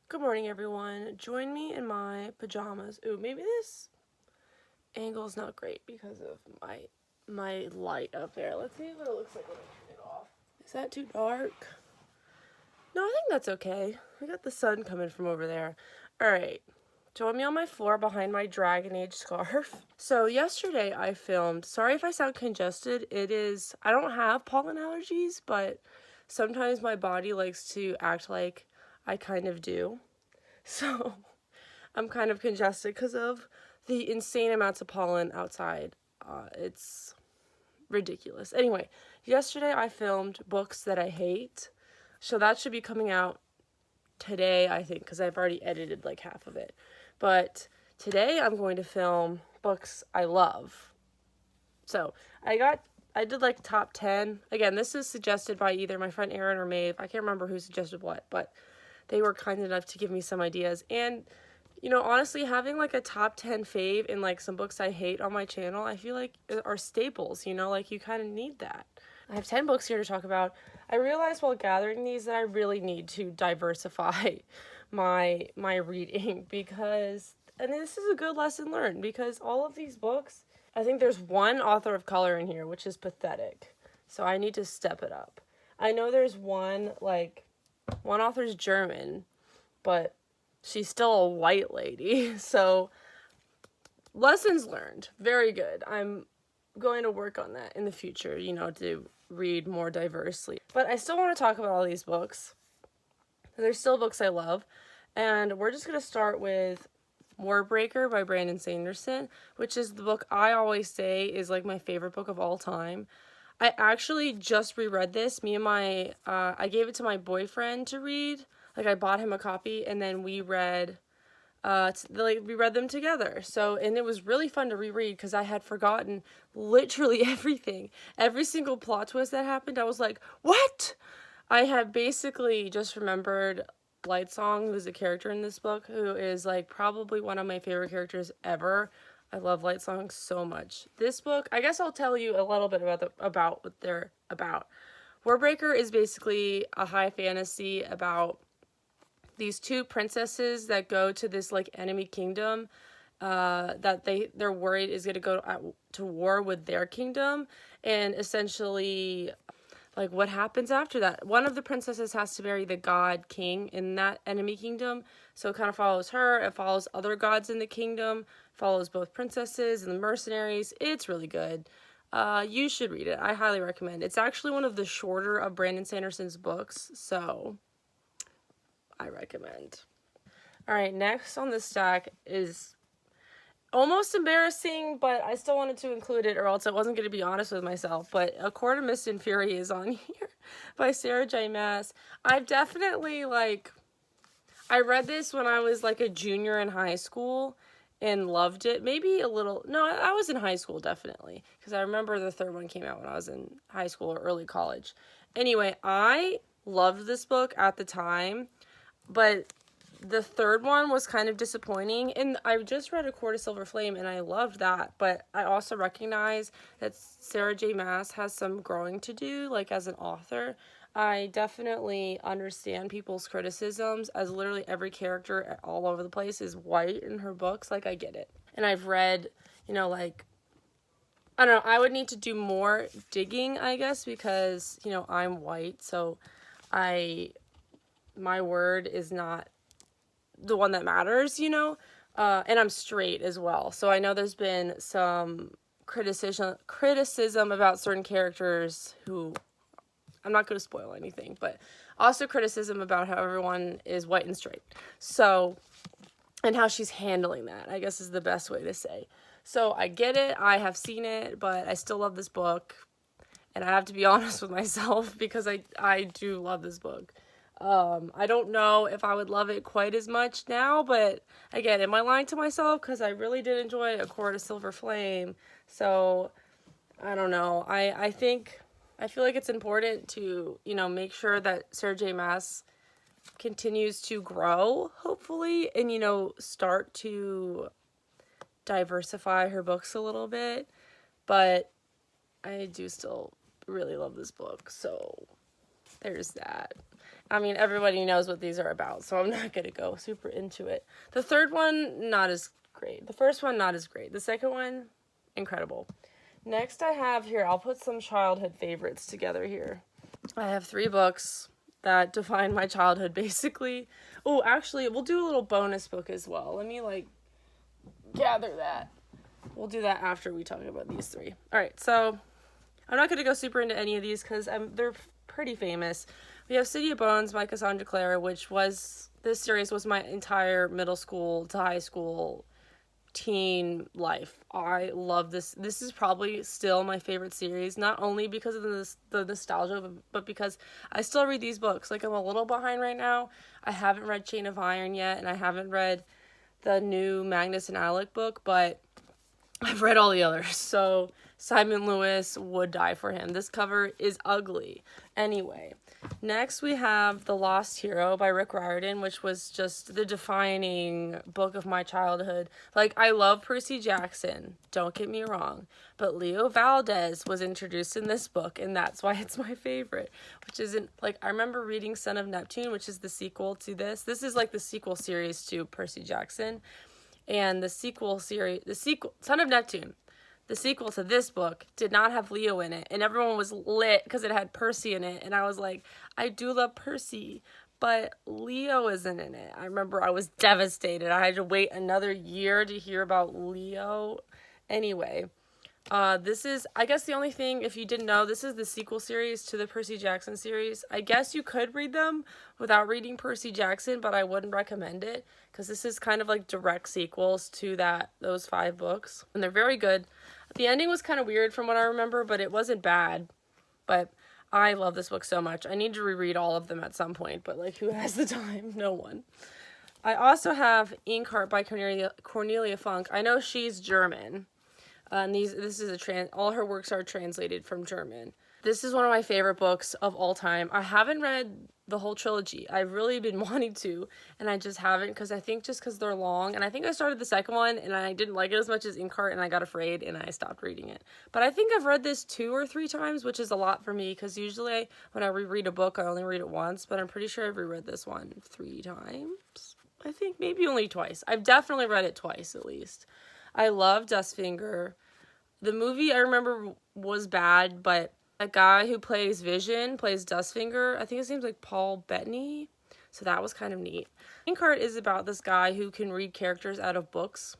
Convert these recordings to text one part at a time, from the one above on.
Good morning, everyone. Join me in my pajamas. Ooh, maybe this angle is not great because of my light up there. Let's see what it looks like when I turn it off. Is that too dark? No, I think that's okay. I got the sun coming from over there. Alright, join me on my floor behind my Dragon Age scarf. So yesterday I filmed, sorry if I sound congested, I don't have pollen allergies, but sometimes my body likes to act like I kind of do. So I'm kind of congested because of the insane amounts of pollen outside. It's ridiculous. Anyway, yesterday I filmed books that I hate. So that should be coming out today, I think, because I've already edited like half of it. But today I'm going to film books I love. So I did like top 10. Again, this is suggested by either my friend Erin or Maeve. I can't remember who suggested what, but they were kind enough to give me some ideas. And, you know, honestly, having like a top 10 fave in like some books I hate on my channel, I feel like are staples, you know, like you kind of need that. I have 10 books here to talk about. I realized while gathering these that I really need to diversify my reading because, and this is a good lesson learned, because all of these books, I think there's one author of color in here, which is pathetic. So I need to step it up. I know there's one author's German, but she's still a white lady. So lessons learned. Very good. I'm going to work on that in the future, you know, to read more diversely. But I still want to talk about all these books. There's still books I love. And we're just going to start with Warbreaker by Brandon Sanderson, which is the book I always say is like my favorite book of all time. I actually just reread this. I gave it to my boyfriend to read. Like, I bought him a copy, and then we read them together. So, and it was really fun to reread because I had forgotten literally everything. Every single plot twist that happened, I was like, what? I had basically just remembered Lightsong, who's a character in this book, who is like probably one of my favorite characters ever. I love Lightsong so much. This book, I guess I'll tell you a little bit about what they're about. Warbreaker is basically a high fantasy about these two princesses that go to this like enemy kingdom that they're worried is going to go to war with their kingdom, and essentially like what happens after that. One of the princesses has to marry the god king in that enemy kingdom, so it kind of follows her. It follows other gods in the kingdom, follows both princesses and the mercenaries. It's really good. You should read it. I highly recommend. It's actually one of the shorter of Brandon Sanderson's books, so I recommend. Alright, next on the stack is almost embarrassing, but I still wanted to include it or else I wasn't going to be honest with myself. But A Court of Mist and Fury is on here by Sarah J. Maas. I've definitely, I read this when I was like a junior in high school and loved it. Maybe a little, no, I was in high school definitely, because I remember the third one came out when I was in high school or early college. Anyway, I loved this book at the time, but the third one was kind of disappointing, and I just read A Court of Silver Flame and I loved that, but I also recognize that Sarah J. Maas has some growing to do, like as an author. I definitely understand people's criticisms, as literally every character all over the place is white in her books. Like, I get it. And I've read, you know, like, I don't know, I would need to do more digging, I guess, because, you know, I'm white, so my word is not the one that matters, you know, and I'm straight as well. So I know there's been some criticism about certain characters who, I'm not going to spoil anything, but also criticism about how everyone is white and straight. So, and how she's handling that, I guess is the best way to say. So I get it, I have seen it, but I still love this book. And I have to be honest with myself because I do love this book. I don't know if I would love it quite as much now, but again, am I lying to myself? Because I really did enjoy A Court of Silver Flame. So, I don't know. I feel like it's important to, you know, make sure that Sarah J. Maas continues to grow, hopefully, and, you know, start to diversify her books a little bit. But I do still really love this book, so there's that. I mean, everybody knows what these are about, so I'm not going to go super into it. The third one, not as great. The first one, not as great. The second one, incredible. Next I have here, I'll put some childhood favorites together here. I have 3 books that define my childhood, basically. Oh, actually, we'll do a little bonus book as well. Let me, like, gather that. We'll do that after we talk about these 3. All right, so I'm not going to go super into any of these because they're pretty famous. We have City of Bones by Cassandra Clare, which was, this series was my entire middle school to high school teen life. I love this. This is probably still my favorite series, not only because of the nostalgia, but because I still read these books. Like, I'm a little behind right now. I haven't read Chain of Iron yet, and I haven't read the new Magnus and Alec book, but I've read all the others. So Simon Lewis would die for him. This cover is ugly. Anyway, next we have The Lost Hero by Riordan, which was just the defining book of my childhood. Like, I love Percy Jackson, don't get me wrong, but Leo Valdez was introduced in this book, and that's why it's my favorite, which isn't, like, I remember reading Son of Neptune, which is the sequel to this. This is, like, the sequel series to Percy Jackson, and the sequel, Son of Neptune, the sequel to this book, did not have Leo in it, and everyone was lit because it had Percy in it, and I was like, I do love Percy, but Leo isn't in it. I remember I was devastated. I had to wait another year to hear about Leo. Anyway, this is, I guess the only thing, if you didn't know, this is the sequel series to the Percy Jackson series. I guess you could read them without reading Percy Jackson, but I wouldn't recommend it, because this is kind of like direct sequels to those 5 books, and they're very good. The ending was kind of weird from what I remember, but it wasn't bad. But I love this book so much. I need to reread all of them at some point, but, like, who has the time? No one. I also have Inkheart by Cornelia Funk. I know she's German. And this is all her works are translated from German. This is one of my favorite books of all time. I haven't read the whole trilogy. I've really been wanting to, and I just haven't, because I think just because they're long, and I think I started the second one, and I didn't like it as much as Inkheart, and I got afraid, and I stopped reading it. But I think I've read this 2 or 3 times, which is a lot for me, because usually when I reread a book, I only read it once, but I'm pretty sure I've reread this one 3 times. I think maybe only twice. I've definitely read it twice, at least. I love Dustfinger. The movie, I remember, was bad, but a guy who plays Vision plays Dustfinger. I think his name's like Paul Bettany, so that was kind of neat. Inkheart is about this guy who can read characters out of books,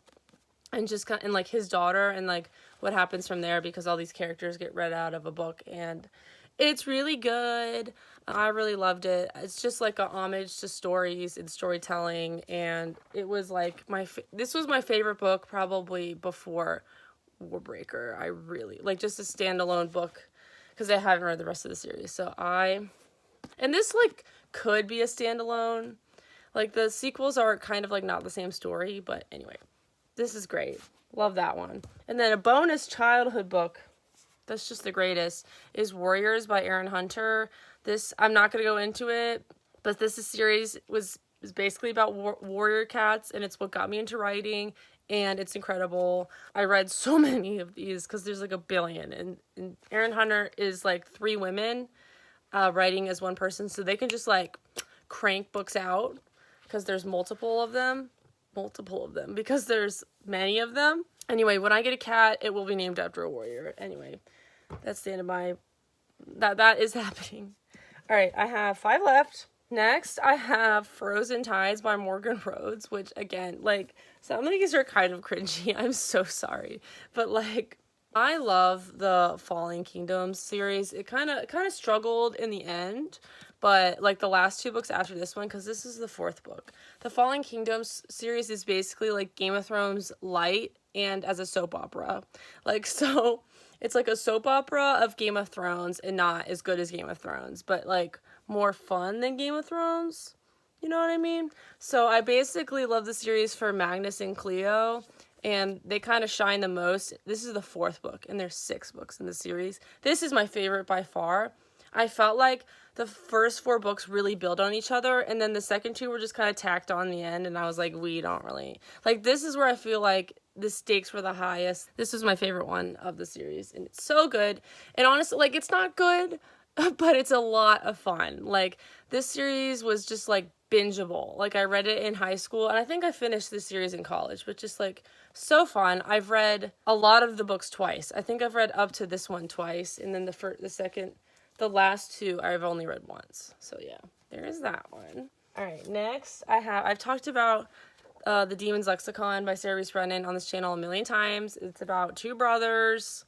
and just and like his daughter, and like what happens from there, because all these characters get read out of a book, and it's really good. I really loved it. It's just like a homage to stories and storytelling, and it was like this was my favorite book probably before Warbreaker. I really like, just a standalone book, because I haven't read the rest of the series. So and this, like, could be a standalone. Like, the sequels are kind of, like, not the same story, but anyway, this is great. Love that one. And then a bonus childhood book that's just the greatest is Warriors by Aaron Hunter. This, I'm not going to go into it, but this series was basically about warrior cats, and it's what got me into writing, and it's incredible. I read so many of these because there's like a billion, and Aaron Hunter is like 3 women writing as one person, so they can just like crank books out because there's multiple of them because there's many of them. Anyway, when I get a cat, it will be named after a warrior. Anyway, that's the end of my, that is happening. All right, I have 5 left. Next, I have Frozen Tides by Morgan Rhodes, which, again, like, some of these are kind of cringy. I'm so sorry. But, like, I love the Falling Kingdoms series. It kind of struggled in the end, but, like, the last 2 books after this one, because this is the 4th book. The Falling Kingdoms series is basically, like, Game of Thrones light and as a soap opera. Like, so it's like a soap opera of Game of Thrones, and not as good as Game of Thrones, but, like, more fun than Game of Thrones. You know what I mean? So I basically love the series for Magnus and Cleo, and they kind of shine the most. This is the 4th book, and there's 6 books in the series. This is my favorite by far. I felt like the first 4 books really build on each other, and then the second 2 were just kind of tacked on the end, and I was like, we don't really, like, this is where I feel like the stakes were the highest. This was my favorite one of the series, and it's so good. And honestly, like, it's not good, but it's a lot of fun. Like, This series was just, like, bingeable. Like, I read it in high school, and I think I finished this series in college, but just, like, so fun. I've read a lot of the books twice. I think I've read up to this one twice, and then the last two I've only read once. So, yeah, there is that one. All right, next I've talked about The Demon's Lexicon by Sarah Reese Brennan on this channel a million times. It's about two brothers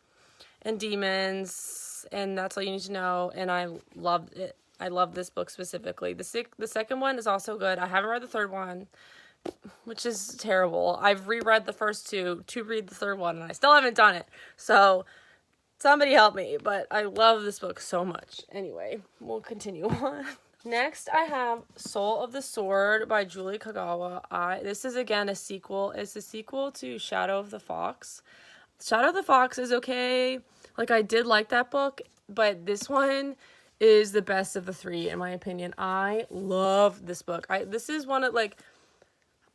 and demons, and that's all you need to know, and I loved it. I love this book specifically. The second one is also good. I haven't read the third one, which is terrible. I've reread the first two to read the third one, and I still haven't done it. So somebody help me, but I love this book so much. Anyway, we'll continue on. Next, I have Soul of the Sword by Julie Kagawa. This is, again, a sequel. It's a sequel to Shadow of the Fox. Shadow of the Fox is okay. Like, I did like that book, but this one is the best of the three, in my opinion. I love this book. This is one of, like,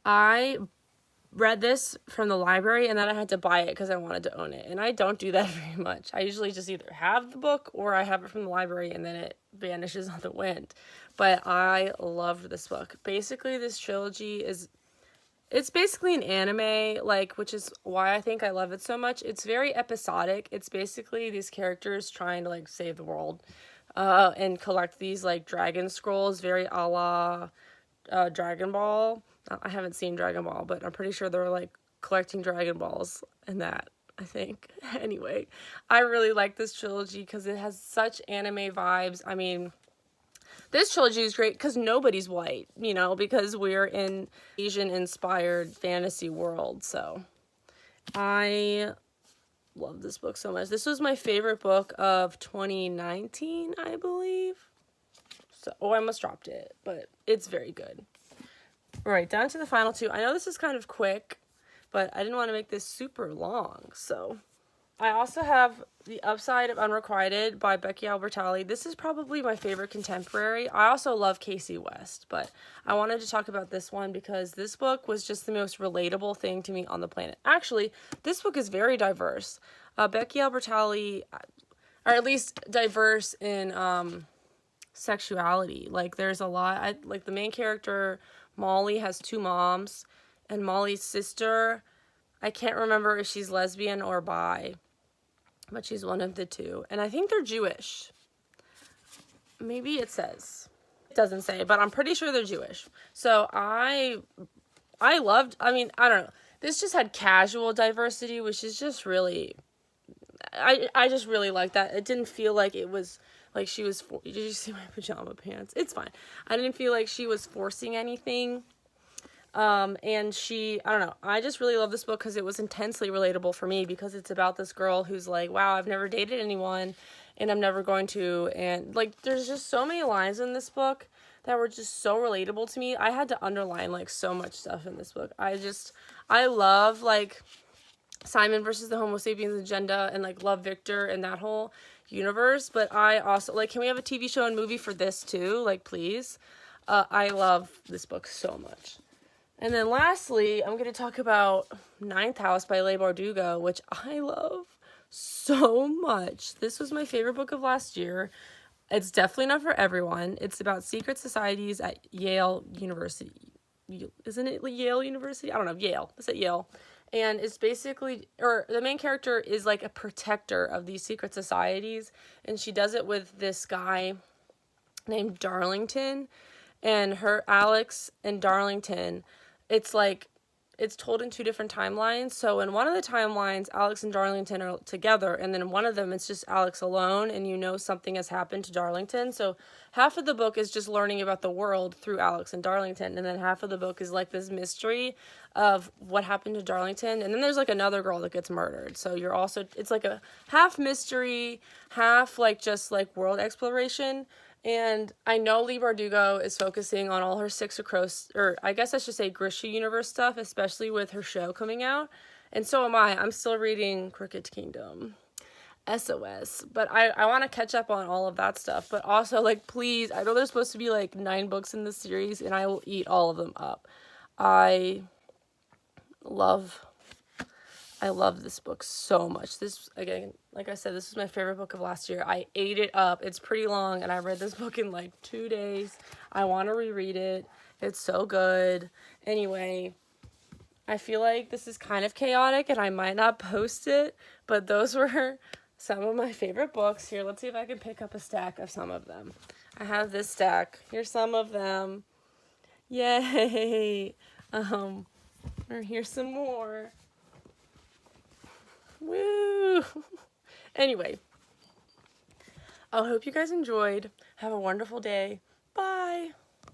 I read this from the library, and then I had to buy it because I wanted to own it, and I don't do that very much. I usually just either have the book or I have it from the library, and then it vanishes on the wind. But I loved this book. Basically, this trilogy it's basically an anime, like, which is why I think I love it so much. It's very episodic. It's basically these characters trying to, like, save the world, and collect these, like, dragon scrolls, very a la Dragon Ball. I haven't seen Dragon Ball, but I'm pretty sure they're, like, collecting Dragon Balls in that, I think. Anyway, I really like this trilogy because it has such anime vibes. I mean, this trilogy is great because nobody's white, you know, because we're in Asian-inspired fantasy world, so I love this book so much. This was my favorite book of 2019, I believe. So, I almost dropped it, but it's very good. All right, down to the final two. I know this is kind of quick, but I didn't want to make this super long, so I also have The Upside of Unrequited by Becky Albertalli. This is probably my favorite contemporary. I also love Casey West, but I wanted to talk about this one because this book was just the most relatable thing to me on the planet. Actually, this book is very diverse. Becky Albertalli, or at least diverse in sexuality. Like, there's a lot. Like, the main character, Molly, has two moms, and Molly's sister, I can't remember if she's lesbian or bi, but she's one of the two. And I think they're Jewish. Maybe it says. It doesn't say, but I'm pretty sure they're Jewish. So I don't know. This just had casual diversity, which is just really, I just really like that. It didn't feel like it was, like she was, did you see my pajama pants? It's fine. I didn't feel like she was forcing anything. And I don't know, I just really love this book because it was intensely relatable for me because it's about this girl who's like, wow, I've never dated anyone and I'm never going to. And, like, there's just so many lines in this book that were just so relatable to me. I had to underline, like, so much stuff in this book. I love, like, Simon versus the Homo sapiens agenda and, like, love Victor and that whole universe. But I also, like, can we have a TV show and movie for this too? Like, please. I love this book so much. And then lastly, I'm going to talk about Ninth House by Leigh Bardugo, which I love so much. This was my favorite book of last year. It's definitely not for everyone. It's about secret societies at Yale University. Isn't it Yale University? I don't know, Yale. It's at Yale. And it's basically, or the main character is like a protector of these secret societies. And she does it with this guy named Darlington. And Alex and Darlington, it's like, it's told in two different timelines. So in one of the timelines, Alex and Darlington are together, and then in one of them, it's just Alex alone, and you know something has happened to Darlington. So half of the book is just learning about the world through Alex and Darlington, and then half of the book is like this mystery of what happened to Darlington, and then there's like another girl that gets murdered. So you're also, it's like a half mystery, half like just like world exploration. And I know Leigh Bardugo is focusing on all her Grisha universe stuff, especially with her show coming out. And so am I. I'm still reading Crooked Kingdom. SOS. But I want to catch up on all of that stuff. But also, like, please, I know there's supposed to be, like, 9 books in this series, and I will eat all of them up. I love I love this book so much. This, again, like I said, this is my favorite book of last year. I ate it up. It's pretty long, and I read this book in like 2 days. I want to reread it. It's so good. Anyway, I feel like this is kind of chaotic, and I might not post it, but those were some of my favorite books. Here, let's see if I can pick up a stack of some of them. I have this stack. Here's some of them. Yay! Or here's some more. Woo! Anyway, I hope you guys enjoyed. Have a wonderful day.